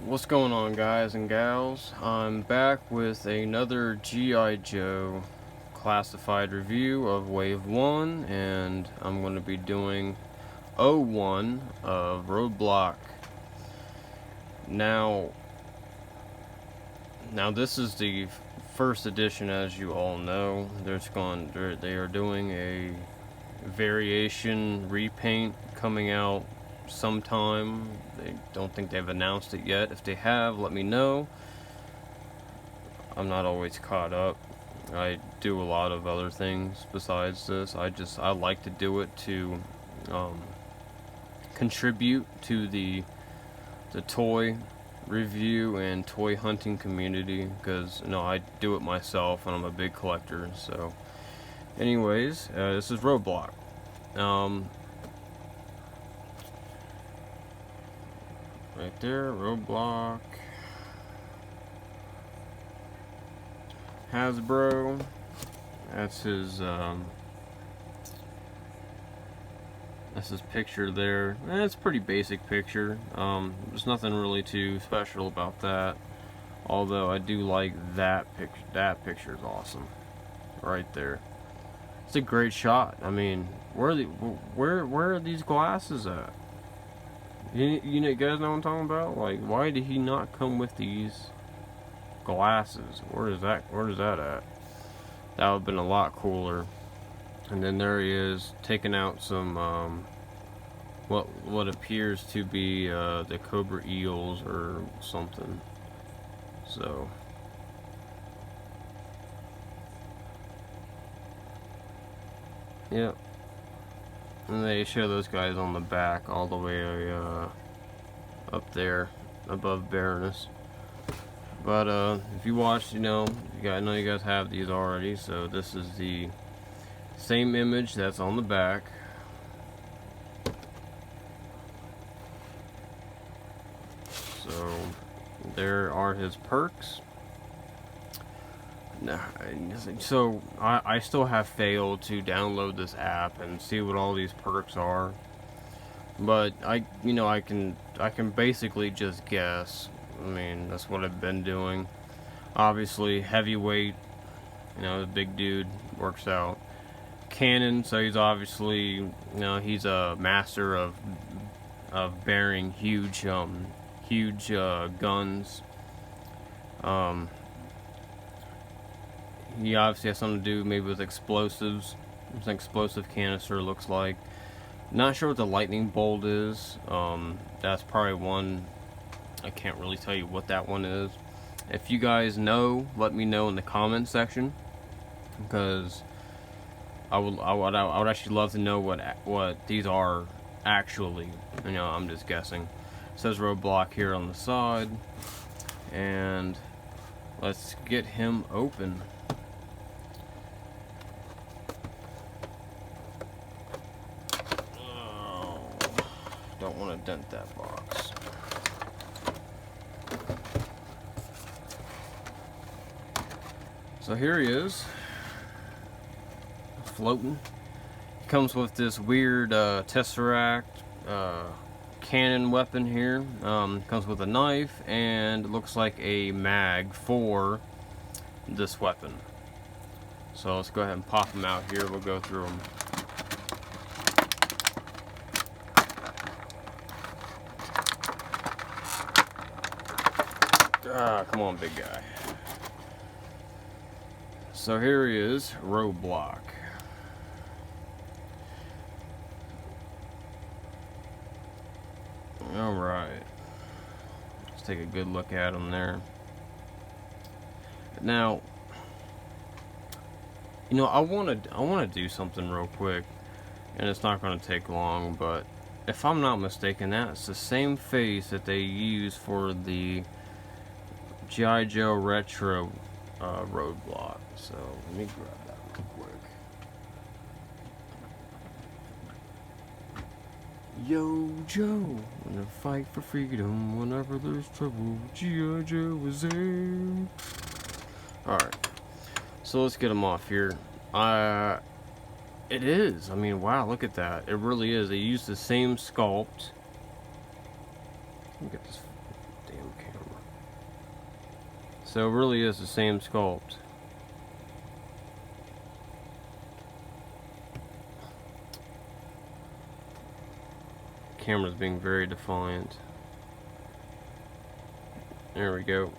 What's going on, guys and gals? I'm back with another G.I. Joe classified review of Wave 1, and I'm going to be doing O1 of Roadblock. Now this is the first edition, as you all know. They are doing a variation repaint coming out sometime. They don't think they've announced it yet. If they have, let me know. I'm not always caught up. I do a lot of other things besides this. I like to do it to contribute to the toy review and toy hunting community, because I do it myself and I'm a big collector. So anyways, this is Roadblock. Right there, Roadblock. Hasbro. That's his picture there. It's a pretty basic picture. There's nothing really too special about that. Although I do like that picture. That picture is awesome. Right there. It's a great shot. I mean, where are these glasses at? You guys know what I'm talking about? Like, why did he not come with these glasses? Where is that at? That would have been a lot cooler. And then there he is, taking out some what appears to be the Cobra eels or something. So yep. And they show those guys on the back all the way up there above Baroness. But if you watched, I know you guys have these already. So this is the same image that's on the back. So there are his perks. So I still have failed to download this app and see what all these perks are, but I can basically just guess. I mean, that's what I've been doing. Obviously, heavyweight, the big dude works out. Cannon, so he's obviously, he's a master of bearing huge guns. He obviously has something to do maybe with explosives. It's an explosive canister, looks like. Not sure what the lightning bolt is. That's probably one. I can't really tell you what that one is. If you guys know, let me know in the comment section, because I would actually love to know what these are actually. I'm just guessing. It says Roadblock here on the side, and let's get him open. Don't want to dent that box. So here he is, floating. He comes with this weird Tesseract cannon weapon here. Comes with a knife and looks like a mag for this weapon. So let's go ahead and pop them out here. We'll go through them. Come on, big guy. So here he is, Roadblock. Alright. Let's take a good look at him there. Now, I wanna do something real quick, and it's not gonna take long, but if I'm not mistaken, that's the same face that they use for the G.I. Joe Retro Roadblock. So let me grab that real quick. Yo, Joe, wanna fight for freedom whenever there's trouble. G.I. Joe is there. Alright, so let's get him off here. It is. I mean, wow, look at that. It really is. They use the same sculpt. Let me get this Damn camera. So it really is the same sculpt. Camera's being very defiant. There we go.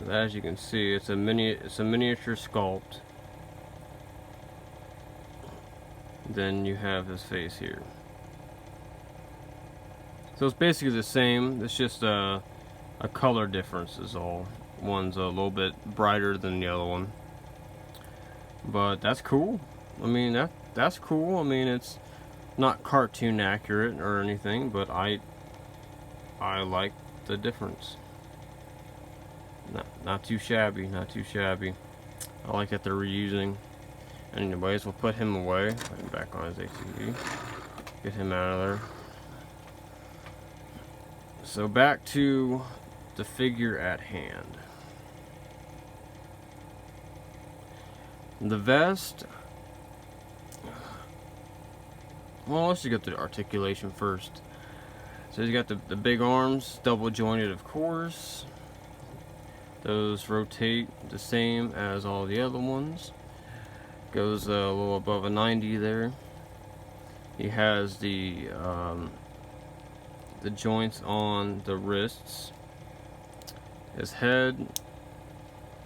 As you can see, it's a miniature sculpt. Then you have his face here. So it's basically the same. It's just a color difference is all. One's a little bit brighter than the other one. But that's cool. I mean, that's cool. I mean, it's not cartoon accurate or anything, but I like the difference. Not too shabby, not too shabby. I like that they're reusing. Anyways, we'll put him away. Put him back on his ATV. Get him out of there. So back to the figure at hand. The vest. Well, let's just get the articulation first. So he's got the big arms, double jointed, of course. Those rotate the same as all the other ones. Goes a little above a 90 there. He has the joints on the wrists. His head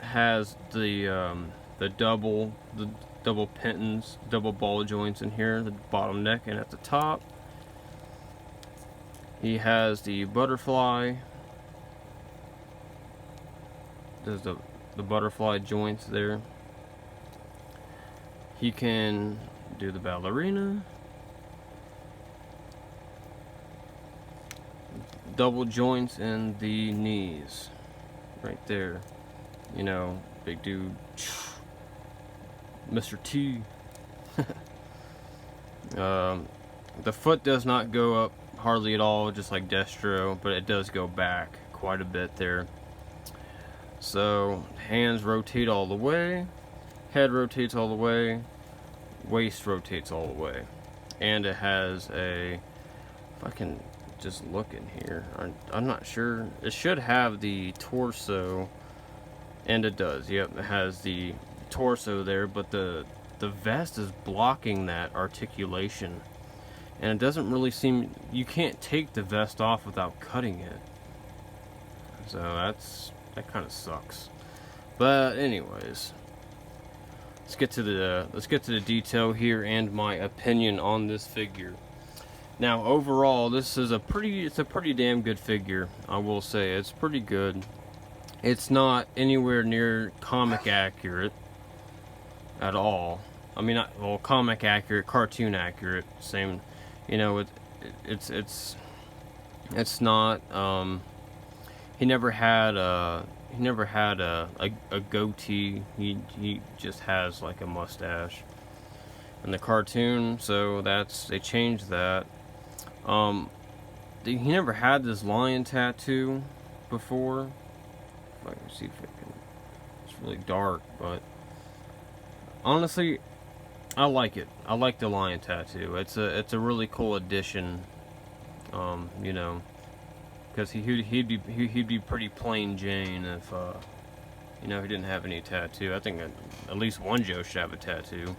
has the double pins, double ball joints in here, the bottom neck and at the top. He has the butterfly. There's the butterfly joints there. He can do the ballerina. Double joints in the knees. Right there. You know, big dude. Mr. T. The foot does not go up hardly at all, just like Destro, but it does go back quite a bit there. So, hands rotate all the way, head rotates all the way, waist rotates all the way. And it has a, if I can just look in here, I'm not sure, it should have the torso, and it does, yep, it has the torso there, but the vest is blocking that articulation. And it doesn't really seem, you can't take the vest off without cutting it. So that kind of sucks. But anyways, let's get to the detail here and my opinion on this figure. Now overall, this is it's a pretty damn good figure. I will say it's pretty good. It's not anywhere near comic accurate at all. I mean, well, comic accurate, cartoon accurate, same. You know, it's not. He never had a goatee. He just has like a mustache in the cartoon. So they changed that. He never had this lion tattoo before. If I can see if I can. It's really dark, but honestly, I like it. I like the lion tattoo. It's a really cool addition. You know, because he'd be pretty plain Jane if you know, he didn't have any tattoo. I think at least one Joe should have a tattoo.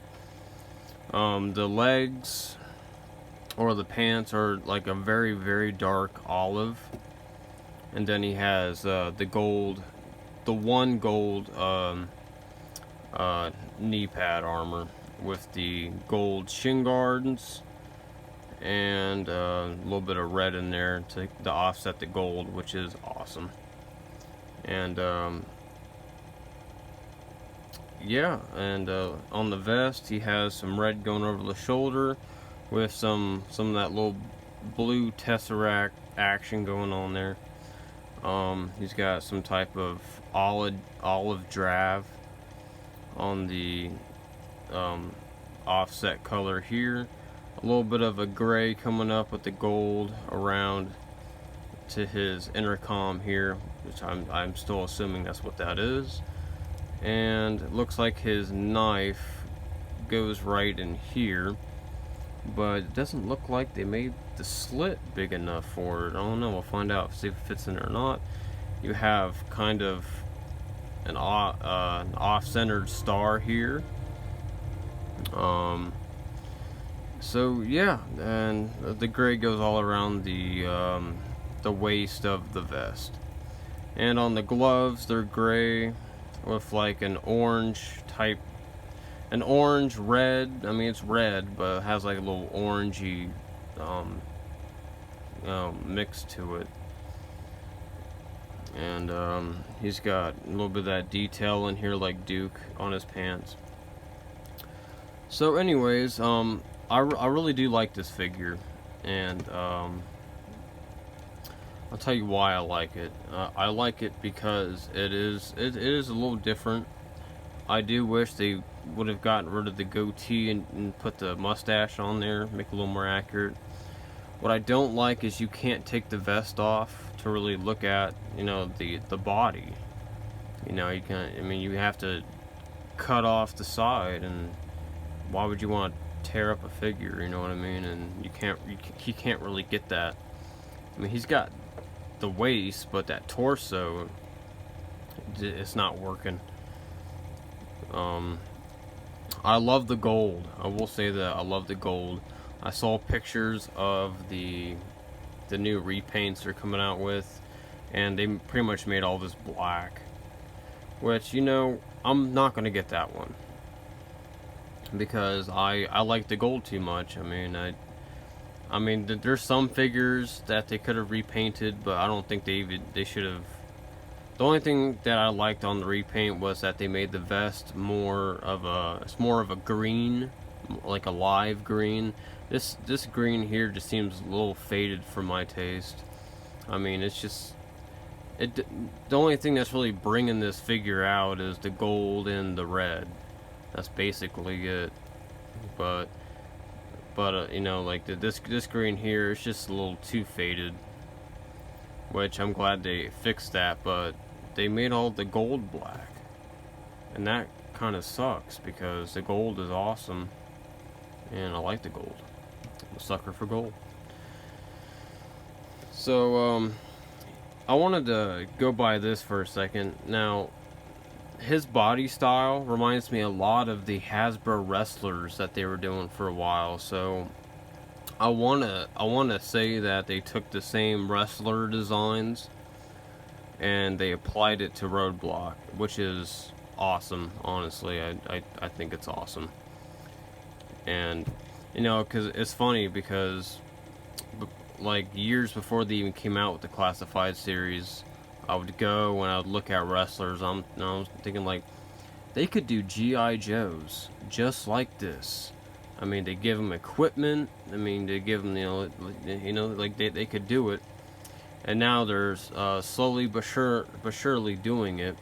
The legs or the pants are like a very, very dark olive, and then he has the one gold knee pad armor with the gold shin guards and a little bit of red in there to offset the gold, which is awesome. And yeah, and on the vest he has some red going over the shoulder with some of that little blue tesseract action going on there. He's got some type of olive drab on the offset color here. A little bit of a gray coming up with the gold around to his intercom here, which I'm still assuming that's what that is. And it looks like his knife goes right in here, but it doesn't look like they made the slit big enough for it. I don't know, we'll find out, see if it fits in there or not. You have kind of an off-centered star here. So yeah, and the gray goes all around the waist of the vest. And on the gloves, they're gray with like an orange type, an orange red. I mean, it's red, but it has like a little orangey mix to it. And he's got a little bit of that detail in here, like Duke on his pants. So, anyways, I really do like this figure, and I'll tell you why I like it. I like it because it is a little different. I do wish they would have gotten rid of the goatee and put the mustache on there, make it a little more accurate. What I don't like is you can't take the vest off to really look at, you know, the body. You know, you can. I mean, you have to cut off the side, and why would you want to tear up a figure? You know what I mean? And he can't really get that. I mean, he's got the waist, but that torso, it's not working. I love the gold. I will say that I love the gold. I saw pictures of the new repaints they're coming out with, and they pretty much made all this black, which, you know, I'm not gonna get that one because I like the gold too much. I mean there's some figures that they could have repainted, but I don't think they should have. The only thing that I liked on the repaint was that they made the vest more of a green, like a live green. This green here just seems a little faded for my taste. I mean, it's just the only thing that's really bringing this figure out is the gold and the red. That's basically it. But you know, like this green here, it's just a little too faded. Which I'm glad they fixed that, but they made all the gold black, and that kind of sucks because the gold is awesome, and I like the gold. I'm a sucker for gold. So I wanted to go by this for a second. Now, his body style reminds me a lot of the Hasbro wrestlers that they were doing for a while. So I wanna say that they took the same wrestler designs and they applied it to Roadblock, which is awesome. Honestly, I think it's awesome. And you know, because it's funny because like years before they even came out with the Classified series, I would go and I would look at wrestlers. I was thinking, like, they could do G.I. Joes just like this. I mean, they give them equipment. I mean, they give them, you know, like they could do it. And now they're slowly but surely doing it.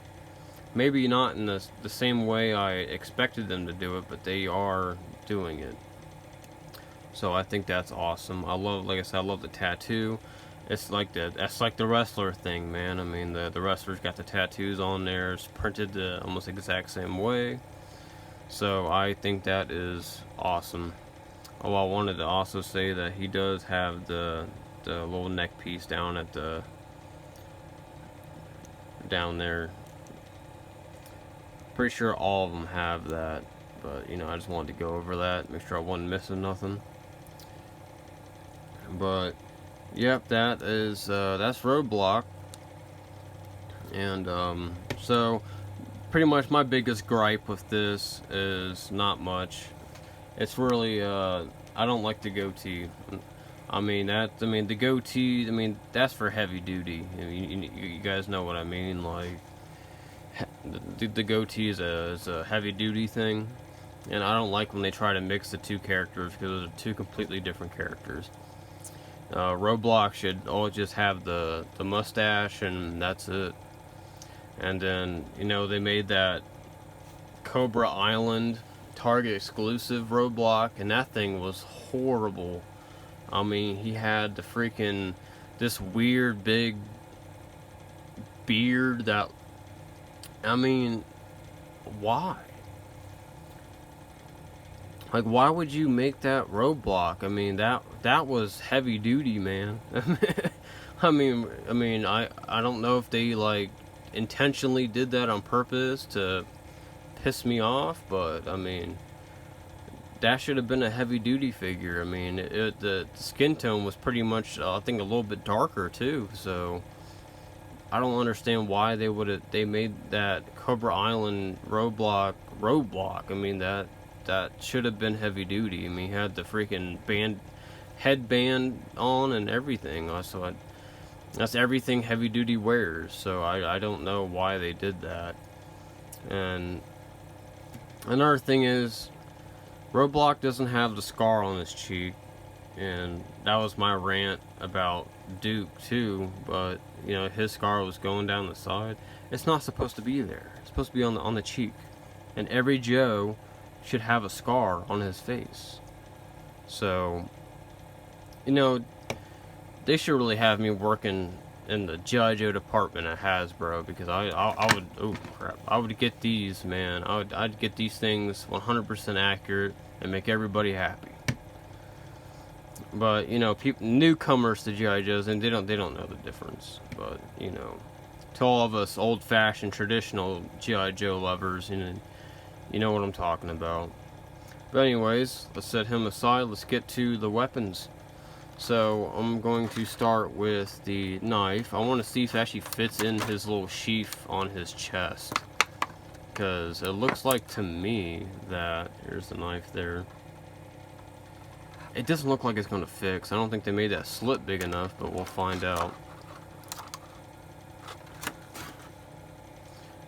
Maybe not in the same way I expected them to do it, but they are doing it. So I think that's awesome. I love, like I said, I love the tattoo. It's like that's like the wrestler thing, man. I mean, the wrestlers got the tattoos on there. It's printed the almost exact same way. So I think that is awesome. Oh, I wanted to also say that he does have the little neck piece down at down there. Pretty sure all of them have that, but you know, I just wanted to go over that, make sure I wasn't missing nothing. But yep, that is that's Roadblock. And so pretty much my biggest gripe with this is not much. It's really I don't like the goatee. I mean the goatee, I mean, that's for heavy duty. I mean, you guys know what I mean. Like the goatee is a heavy duty thing, and I don't like when they try to mix the two characters because those are two completely different characters. Roadblock should all just have the mustache and that's it. And then, you know, they made that Cobra Island Target exclusive Roadblock, and that thing was horrible. I mean, he had the freaking this weird big beard that, I mean, why? Like, why would you make that Roadblock? I mean, that was heavy duty, man. I don't know if they like intentionally did that on purpose to piss me off, but I mean, that should have been a heavy duty figure. I mean, the skin tone was pretty much, I think, a little bit darker too. So I don't understand why they made that Cobra Island roadblock. I mean, that should have been heavy duty. I mean, he had the freaking headband on and everything. So that's everything heavy duty wears. So I don't know why they did that. And another thing is, Roadblock doesn't have the scar on his cheek, and that was my rant about Duke too. But you know, his scar was going down the side. It's not supposed to be there. It's supposed to be on the cheek, and every Joe should have a scar on his face. So, you know, they should really have me working in the G.I. department at Hasbro, because I would, oh crap, I would get these, man. I'd get these things 100% accurate and make everybody happy. But you know, newcomers to G.I. Joes, and they don't know the difference. But you know, to all of us old-fashioned traditional G.I. Joe lovers, you know what I'm talking about. But anyways, let's set him aside. Let's get to the weapons. So I'm going to start with the knife. I want to see if it actually fits in his little sheath on his chest, because it looks like to me that, here's the knife there, it doesn't look like it's going to fit. I don't think they made that slit big enough, but we'll find out.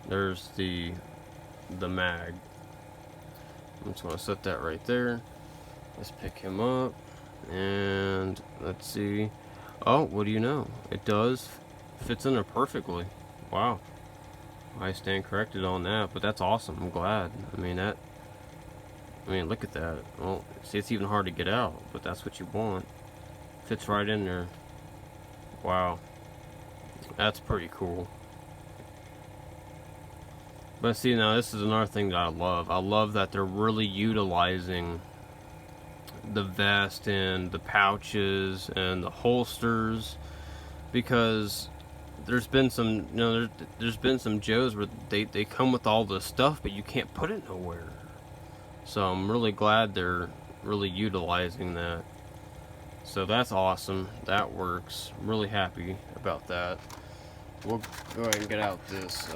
There's the mag. I'm just going to set that right there. Let's pick him up. And let's see. Oh, what do you know? It does fits in there perfectly. Wow. I stand corrected on that, but that's awesome. I'm glad. I mean, look at that. Well, see, it's even hard to get out, but that's what you want. Fits right in there. Wow. That's pretty cool. But see, now this is another thing that I love. I love that they're really utilizing the vest and the pouches and the holsters, because there's been some, you know, there's been some Joes where they come with all this stuff, but you can't put it nowhere. So I'm really glad they're really utilizing that. So that's awesome. That works. I'm really happy about that. We'll go ahead and get out this.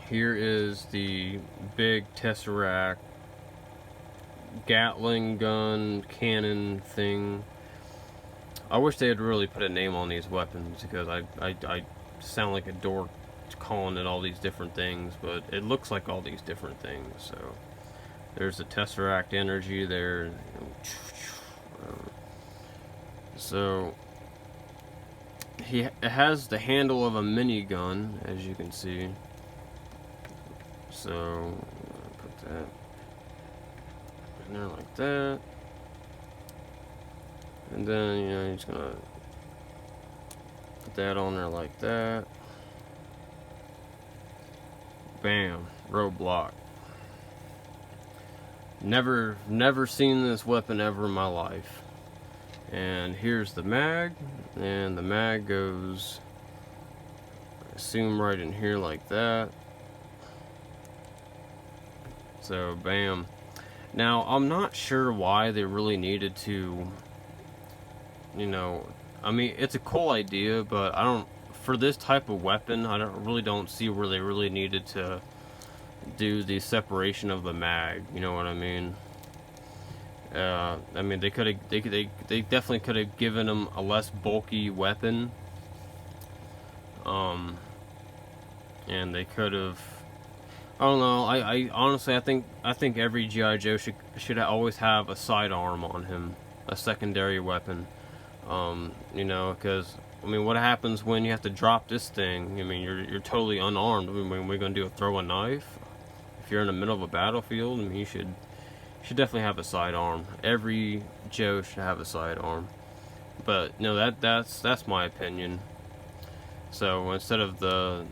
Here is the big Tesseract Gatling gun cannon thing. I wish they had really put a name on these weapons, because I sound like a dork calling it all these different things, but it looks like all these different things. So there's the Tesseract energy there. So it has the handle of a minigun, as you can see. So put that in there like that, and then, you know, you're just gonna put that on there like that. Bam, roadblock. Never seen this weapon ever in my life. And here's the mag, and the mag goes, I assume, right in here like that. So bam. Now I'm not sure why they really needed to, you know, I mean, it's a cool idea, but I don't, for this type of weapon, I really don't see where they really needed to do the separation of the mag. You know what I mean? I mean, they definitely could have given them a less bulky weapon. And they could have, I don't know. I honestly, I think every G.I. Joe should always have a sidearm on him, a secondary weapon. You know, because I mean, what happens when you have to drop this thing? I mean, you're totally unarmed. I mean, what are we gonna do? Throw a knife? If you're in the middle of a battlefield, I mean, you should definitely have a sidearm. Every Joe should have a sidearm. But no, that's my opinion. So instead of the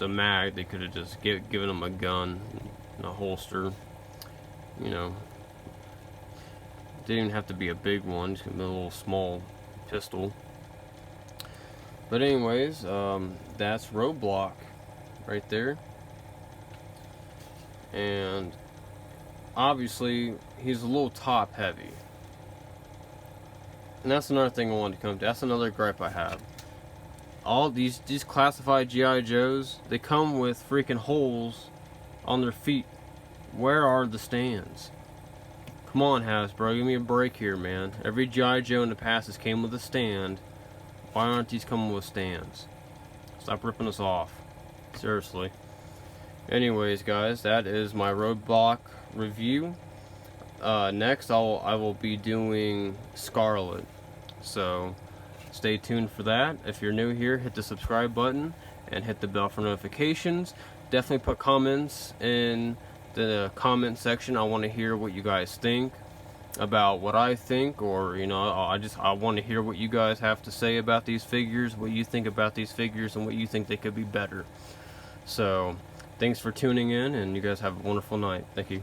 mag, they could have just given him a gun and a holster. You know, Didn't even have to be a big one, just a little small pistol. But anyways, that's Roadblock right there. And obviously he's a little top heavy. And that's another thing I wanted to come to. That's another gripe I have. All these classified G.I. Joes, they come with freaking holes on their feet. Where are the stands? Come on, Hasbro, give me a break here, man. Every G.I. Joe in the past has came with a stand. Why aren't these coming with stands? Stop ripping us off. Seriously. Anyways, guys, that is my Roadblock review. Next, I will be doing Scarlet. So, stay tuned for that. If you're new here, hit the subscribe button and hit the bell for notifications. Definitely put comments in the comment section. I want to hear what you guys think about what I think, or you know, I want to hear what you guys have to say about these figures, what you think about these figures, and what you think they could be better. So, thanks for tuning in, and you guys have a wonderful night. Thank you.